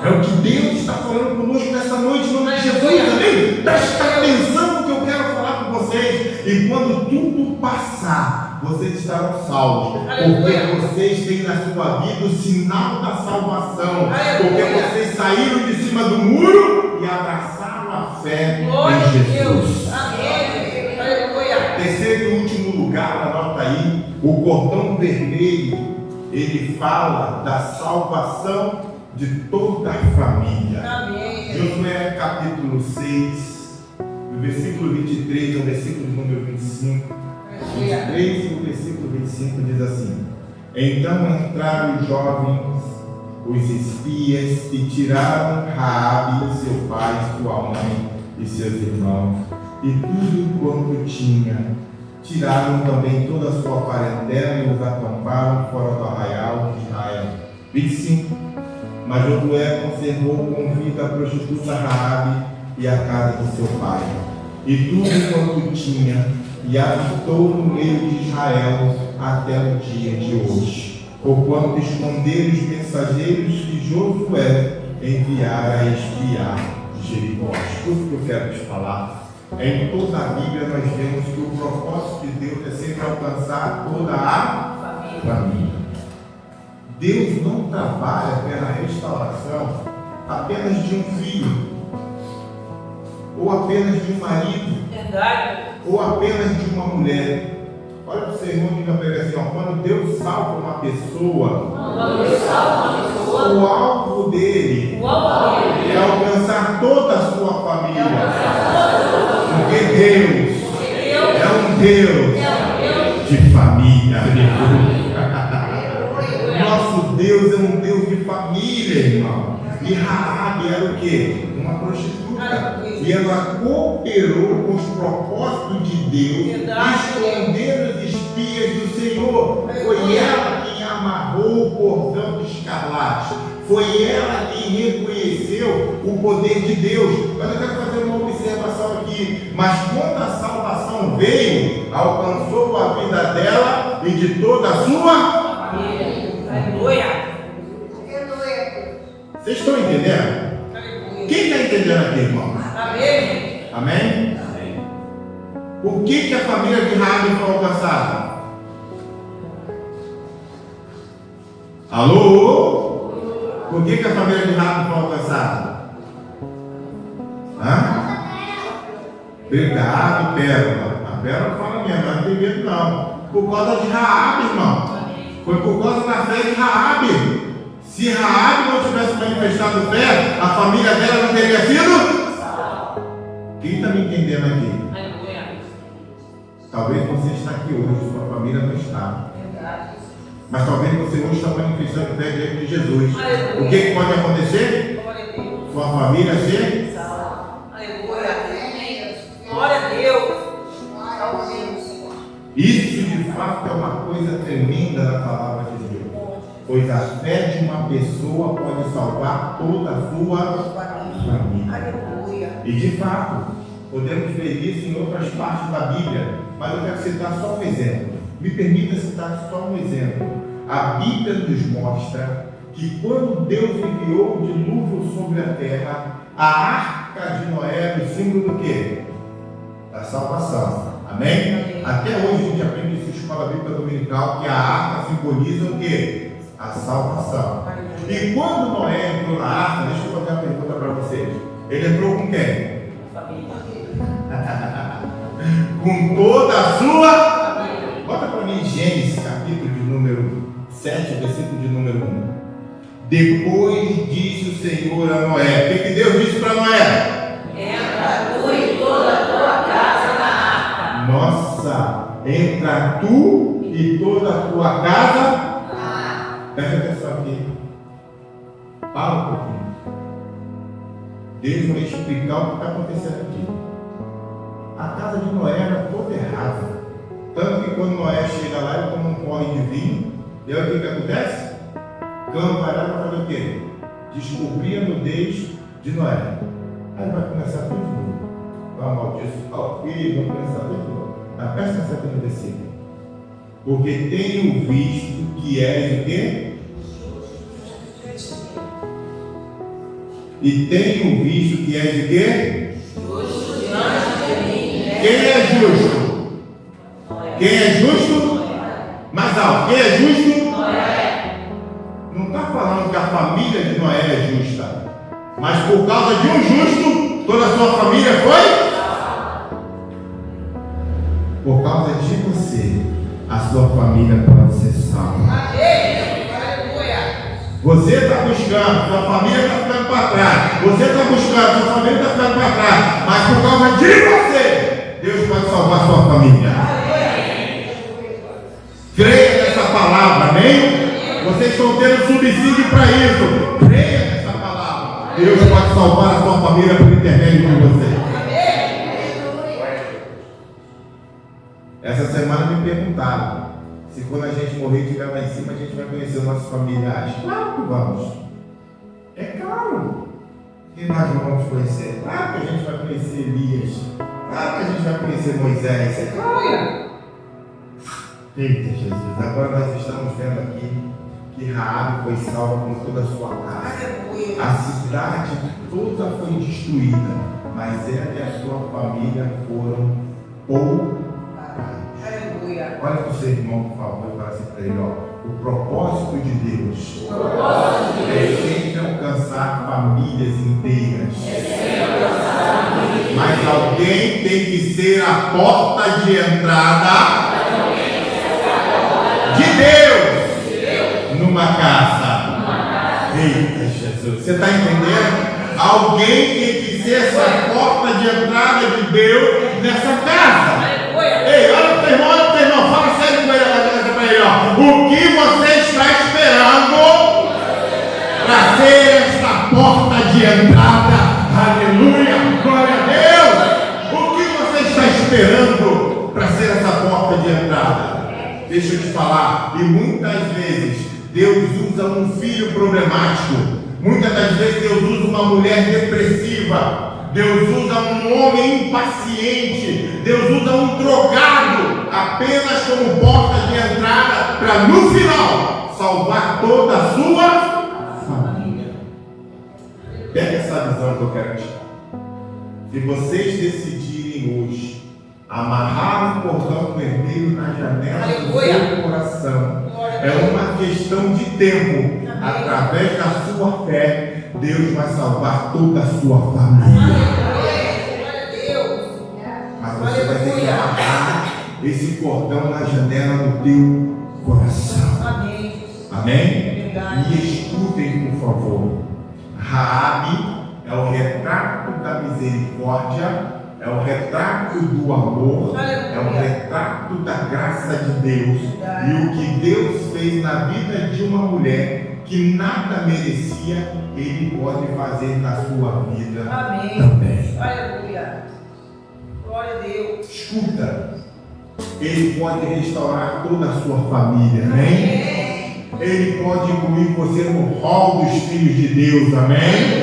É o que Deus está falando conosco nessa noite, em nome de Jesus, amém? Presta atenção no que eu quero falar com vocês. E quando tudo passar, vocês estarão salvos, porque vocês têm na sua vida o sinal da salvação, porque vocês saíram de cima do muro e abraçaram a fé em Jesus. Amém. Aleluia. Terceiro e último lugar, anota aí, o cordão vermelho, ele fala da salvação de toda a família. Amém. Josué capítulo 6, do versículo 23 ao versículo número 25. 23 e o versículo 25 diz assim: Então entraram os jovens, os espias, e tiraram Raabe, seu pai, sua mãe e seus irmãos, e tudo quanto tinha. Tiraram também toda a sua parentela e os acamparam fora do arraial de Israel. 25. Mas Josué conservou com vida a prostituta Raabe e a casa de seu pai, e tudo quanto tinha, e habitou no meio de Israel até o dia de hoje, porquanto esconderam os mensageiros que Josué enviara a espiar Jericó. Tudo que eu quero te falar, em toda a Bíblia nós vemos que o propósito de Deus é sempre alcançar toda a família. Deus não trabalha pela restauração apenas de um filho, ou apenas de um marido, ou apenas de uma mulher. Olha para o seu irmão e diga para ele assim: ó, quando Deus salva uma pessoa, o alvo dele é alcançar toda a sua família, porque Deus é um Deus de família. Nosso Deus é um Deus de família, irmão. E Raabe era o quê? Uma prostituta. E ela cooperou com os propósitos de Deus, escondendo os espias do Senhor. Foi ela quem amarrou o cordão de escarlate. Foi ela quem reconheceu o poder de Deus. Mas eu quero fazer uma observação aqui. Mas quando a salvação veio, alcançou a vida dela e de toda a sua família. Aleluia. Vocês estão entendendo? Quem está entendendo aqui, irmão? Amém. Amém? Por que a família de Raabe foi alcançada? Alô? Por que a família de Raabe foi alcançada? Hã? Obrigado, Pérola. A Pérola fala mesmo, mas não tem medo não. Por causa de Raabe, irmão. Foi por causa da fé de Raabe. Se Raabe não tivesse manifestado fé, a família dela não teria sido. Quem está me entendendo aqui? Aleluia. Talvez você está aqui hoje, sua família não está. Mas talvez você hoje está manifestando fé diante de Jesus. Aleluia. O que pode acontecer? Glória a Deus. Sua família ser. Aleluia. Glória a Deus. Isso de fato é uma coisa tremenda na palavra de Deus. Pois a fé de uma pessoa pode salvar toda a sua família. Aleluia. E de fato, podemos ver isso em outras partes da Bíblia, mas eu quero citar só um exemplo. Me permita citar só um exemplo. A Bíblia nos mostra que quando Deus enviou o dilúvio sobre a terra, a arca de Noé era o símbolo do quê? Da salvação. Amém? Até hoje a gente aprende isso em escola bíblica dominical, que a arca simboliza o quê? A salvação. E quando Noé entrou na arca, deixa eu fazer uma pergunta para vocês. Ele entrou com quem? Com toda a sua. Bota para mim Gênesis, capítulo de número 7, versículo de número 1. Depois disse o Senhor a Noé. O que Deus disse para Noé? Entra tu e toda a tua casa na arca. Nossa, entra tu e toda a tua casa. Presta atenção aqui. Para um pouquinho. Deus vai explicar o que está acontecendo aqui. A casa de Noé era toda errada. Tanto que quando Noé chega lá, ele toma um porre de vinho. E aí o que acontece? Cão vai lá para fazer o quê? Descobrir a nudez de Noé. Aí vai começar tudo de novo. Vai amaldiçoar o filho, vai começar tudo de novo. Mas presta atenção aqui no versículo. Porque tenho visto que és o quê? E tenho visto que és o quê? Justo diante de mim. Quem é justo? Quem é justo? Mais alto. Quem é justo? Não está falando que a família de Noé é justa. Mas por causa de um justo, toda a sua família foi? Por causa de você, a sua família pode ser salva. Você está buscando, sua família está ficando para trás. Você está buscando, sua família está ficando para trás. Mas por causa de você, Deus pode salvar a sua família. Creia nessa palavra, amém? Vocês estão tendo subsídio para isso. Creia nessa palavra. Deus pode salvar a sua família por intermédio de você. Essa semana me perguntaram se quando a gente morrer e estiver lá em cima, a gente vai conhecer os nossos familiares. Claro que vamos. É claro que nós vamos conhecer. Claro que a gente vai conhecer Elias. Claro que a gente vai conhecer Moisés. É claro. Eita Jesus, agora nós estamos vendo aqui que Raabe foi salva com toda a sua casa. A cidade toda foi destruída, mas ela e a sua família foram poupados. Olha para o seu irmão, por favor, e fala assim para ele, ó, o propósito de Deus é sempre alcançar famílias inteiras. Mas alguém tem que ser a porta de entrada de Deus numa casa. Eita Jesus, você está entendendo? Alguém tem que ser essa porta de entrada de Deus nessa casa. Ei, olha para o teu irmão, fala sério com ele, ó. O que você está esperando para ser esta porta de entrada? Aleluia, glória a Deus. O que você está esperando para ser essa porta de entrada? Deixa eu te falar, e muitas vezes Deus usa um filho problemático, muitas das vezes Deus usa uma mulher depressiva, Deus usa um homem impaciente, Deus usa um drogado apenas como porta de entrada para no final salvar toda a sua família. Pega essa visão que eu quero te dar. Se vocês decidirem hoje amarrar um cordão vermelho na janela do seu coração, é uma questão de tempo. Através da sua fé, Deus vai salvar toda a sua família. Mas você vai ter que amarrar esse cordão na janela do teu coração. Amém? Me escutem, por favor. Raabe é o retrato da misericórdia, é o retrato do amor, é o retrato da graça de Deus. E o que Deus fez na vida de uma mulher que nada merecia, Ele pode fazer na sua vida também. Aleluia. Glória a Deus. Escuta, Ele pode restaurar toda a sua família, amém? Ele pode incluir você no rol dos filhos de Deus, amém?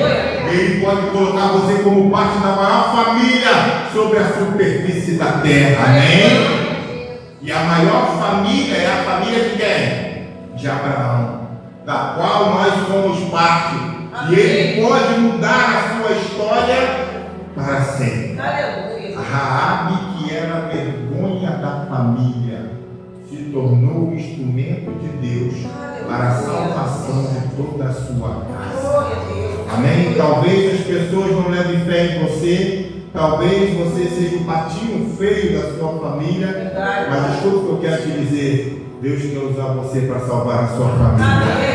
Ele pode colocar você como parte da maior família sobre a superfície da terra, amém? E a maior família é a família de quem? De Abraão, da qual nós somos parte. E Ele pode mudar a sua história para sempre. Aleluia. Raabe, que era vergonha da família, se tornou o instrumento de Deus para a salvação de toda a sua casa. Amém? Talvez as pessoas não levem fé em você, talvez você seja o patinho feio da sua família, mas escuta o que eu quero te dizer: Deus quer usar você para salvar a sua família.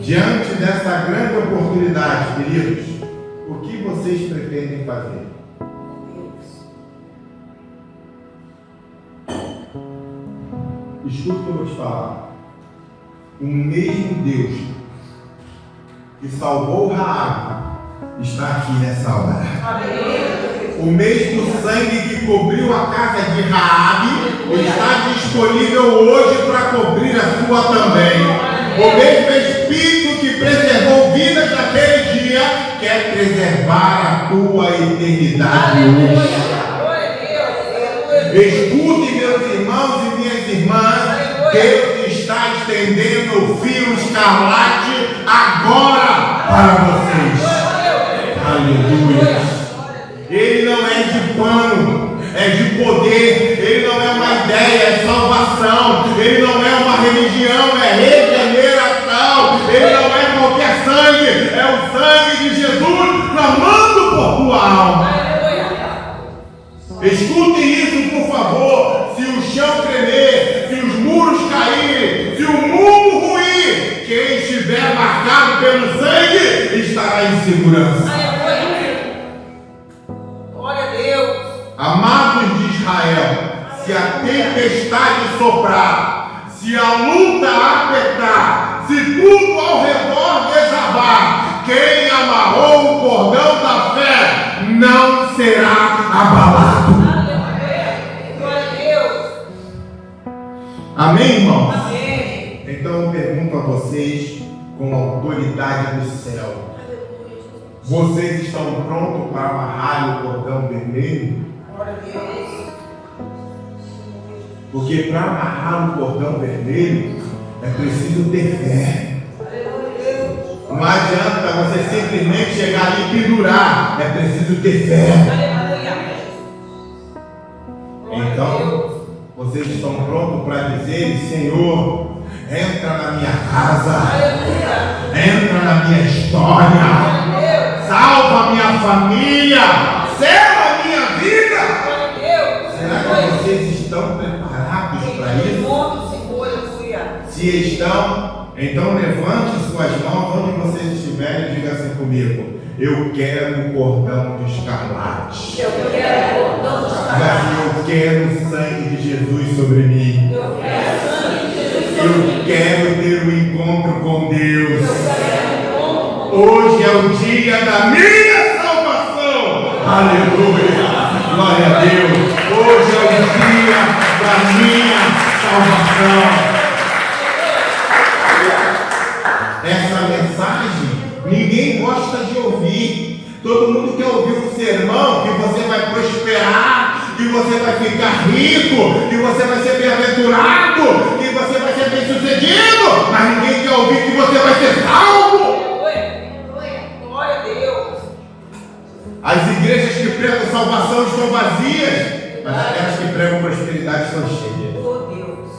Diante dessa grande oportunidade, queridos, o que vocês pretendem fazer? Escuta o que eu vou te falar. O mesmo Deus que salvou Raabe está aqui nessa hora. O mesmo sangue que cobriu a casa de Raabe está disponível hoje para cobrir a sua também. O mesmo Espírito que preservou vidas naquele dia quer preservar a tua eternidade hoje. Escute, meus irmãos e minhas irmãs, Deus está estendendo o fio escarlate agora para vocês. Aleluia. Ele não é de pano, é de poder. Ele não é uma ideia, é salvação. Ele não é uma religião, é regeneração. Ele não é qualquer sangue, é o sangue de Jesus clamando por tua alma. Escute isso, por favor. Se o chão tremer, se os muros caírem, se o mundo ruir, quem estiver marcado pelo sangue estará em segurança. Glória a Deus. Amados de Israel, se a tempestade soprar, se a luta apertar, se tudo ao redor desabar, quem amarrou o cordão da fé não será abalado. Glória a Deus. Amém, irmãos? Amém. Então eu pergunto a vocês, com a autoridade do céu: vocês estão prontos para amarrar o cordão vermelho? Glória a Deus. Porque para amarrar o cordão vermelho é preciso ter fé. Não adianta você simplesmente chegar ali e pendurar, é preciso ter fé. Então, vocês estão prontos para dizer: Senhor, entra na minha casa, entra na minha história, salva a minha família, selva a minha vida. Será que vocês estão preparados para isso? Se estão, então levante suas mãos onde vocês estiverem e diga assim comigo: eu quero o cordão de escarlate. Eu quero o cordão de escarlate. Eu quero o sangue de Jesus sobre mim. Eu quero o sangue de Jesus sobre Eu mim. quero ter um encontro com Deus. Hoje é o dia da minha salvação. Aleluia. Glória a Deus. Hoje é o dia da minha salvação. Essa mensagem ninguém gosta de ouvir. Todo mundo quer ouvir um sermão que você vai prosperar, que você vai ficar rico, que você vai ser bem-aventurado, que você vai ser bem-sucedido, mas ninguém quer ouvir que você vai ser salvo. Glória a Deus. As igrejas que pregam salvação estão vazias, mas aquelas que pregam prosperidade estão cheias. Oh Deus.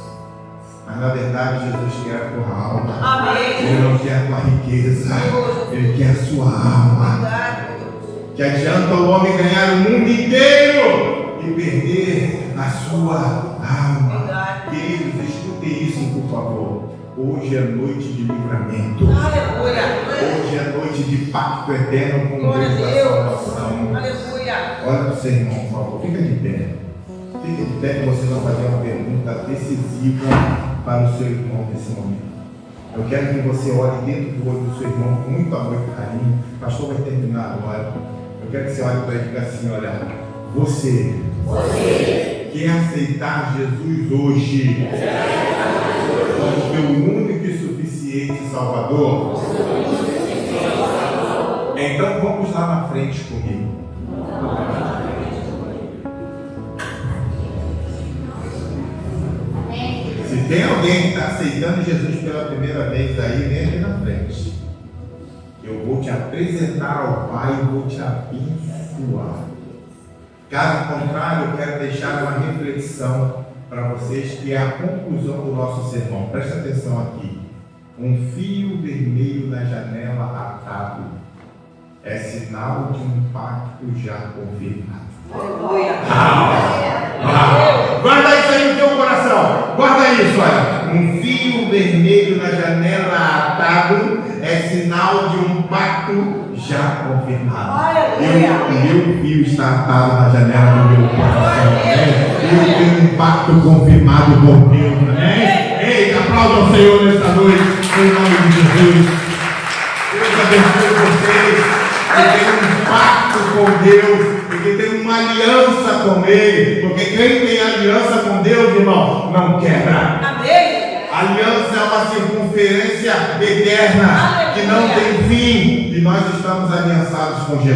Mas na verdade Jesus quer a tua alma. Amém. Ele não quer a tua riqueza, Ele quer a sua alma. Que adianta o homem ganhar o mundo inteiro e perder a sua alma. Queridos, escutem isso, por favor. Hoje é noite de livramento. Aleluia. Hoje é noite de pacto eterno com Glória a Deus da Deus. salvação. Aleluia. Olha para o seu irmão, por favor. Fica de pé. Fica de pé que você vai fazer uma pergunta decisiva para o seu irmão nesse momento. Eu quero que você olhe dentro do olho do seu irmão com muito amor e carinho. O pastor vai terminar agora. Eu quero que você olhe para ele e diga assim: olha, você quer aceitar Jesus hoje como teu único e suficiente Salvador? Então vamos lá na frente comigo. Se tem alguém que está aceitando Jesus pela primeira vez aí, vem aqui na frente. Eu vou te apresentar ao Pai e vou te abençoar. Caso contrário, eu quero deixar uma reflexão para vocês, que é a conclusão do nosso sermão. Presta atenção aqui. Um fio vermelho na janela atado é sinal de um pacto já confirmado. Guarda isso aí no teu coração. Guarda isso, olha. Um fio vermelho na janela atado é sinal de um pacto já confirmado. Meu fio está atado na janela do meu coração. Eu tenho um pacto confirmado com Deus. Ei, aplauda ao Senhor nesta noite, em nome de Jesus. Deus abençoe vocês. Eu tenho um pacto com Deus. Porque tem uma aliança com Ele. Porque quem tem aliança com Deus, irmão, não quebra. Amém. Aliança é uma circunferência eterna que não tem fim. E nós estamos aliançados com Jesus.